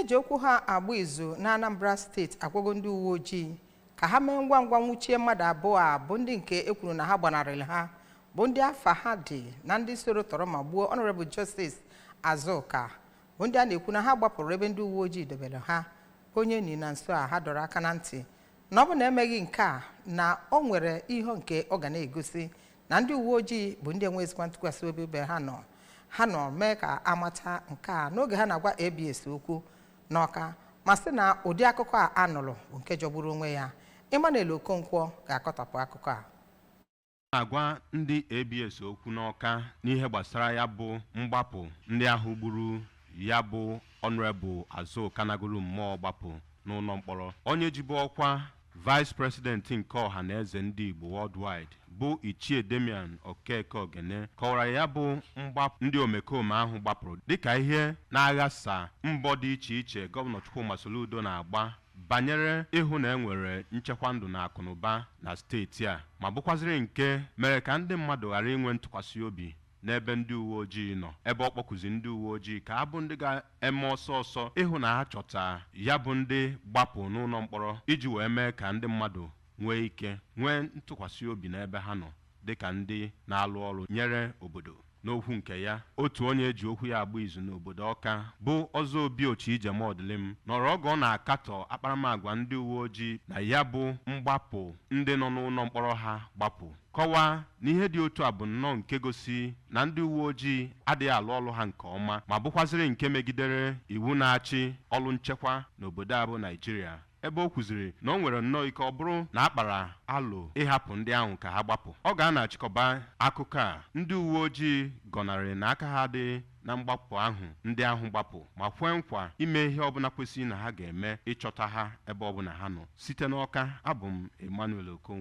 na-eji okwu ha agba izu na Anambra steeti agwago ndị uwe ojii ka ha mee ngwa ngwa nwuchie mmadụ abụọ a bụ ndị nke ekwuru na ha gbanarịrị ha bụ ndị afa ha dị na ndị soro tọrọ ma gbuo Honorable Justice Azuka bụ ndị a na-ekwu na ha gbapụrụ ebe ndị uwe ojii dobere ha. Onye ni na nso a ha dọrọ aka na ntị na ọ bụ na emeghị nke a na o nwere ihe nke ọ ga na-egosi na ndị uwe ojii bụ ndị enwezikwa ntụkwasị obi ebe ha nọ mee ka amata nke a n'oge ha na-agwa ABS okwu n'Ọka ma sị na ụdị akụkọ a anụrụ bụ nke jọgburu onwe ya. Emmanuel Okonkwo ga-akọtapụ akụkọ a. Agwa ndị ABS okwu n'Ọka n'ihe gbasara ya bụ mgbapụ ndị ahụ gburu ya bụ Honorable Azuka nagoro mmụọ gbapụ n'ụlọ mkpọrọ. Onye jibu ọkwa Vice President nke ọha na eze ndị Igbo worldwide bụ Ichie Damian Okeke Ogene kọwara ya bụ mgbapụ ndị omekome ahụ gbapụrụ dịka ihe na-aghasa mbọ dị iche iche Gọvanọ Chukwuma Soludo na-agba banyere ịhụ na enwere nchekwa ndụ na akụnụba na steeti a, ma bụkwaziri nke mere ka ndị mmadụ ghara inwe ntụkwasị obi n'ebe ndị uwe ojii nọ, ebe ọ kpọkụzi ndị uwe ojii ka ha bụ ndị ga-eme ọsọ ịhụ na ha chọta ya bụ ndị gbapụ n'ụlọ mkpọrọ iji wee mee ka ndị mmadụ nwee ike nwee ntụkwasị obi n'ebe ha nọ dịka ndị na-alụ ọrụ nyere obodo. N'okwu nke ya, otu onye eji okwu ya agba izu n'obodo Ọka bụ Ọzọ Obi Ochi Ijemodilim nọrọ oge ọ na-akatọ akparamagwa ndị uwe ojii na ya bụ mgbapụ ndị nọ n'ụlọ mkpọrọ ha gbapụ, kọwaa na ihe dị otu a bụ nnọọ nke gosi na ndị uwe ojii adịghị alụ ọrụ ha nke ọma ma bụkwaziri nke megidere iwu na-achị ọrụ nchekwa n'obodo a bụ Naịjirịa, ebe o kwuziri na o nwere nnọọ ike ọ bụrụ na akpara alụ ịhapụ ndị ahụ ka ha gbapụ. Ọ ga-achịkọba akụkọ a ndị uwe ojii gọnarịrị na aka ha dị na mgbapụ ahụ ndị ahụ gbapụ ma kwee nkwa ime ihe ọbụla kwesịrị na ha ga-eme ịchọta ha ebe ọbụla ha nọ. Site n'Ọka, abụ m Emmanuel Okonkwo.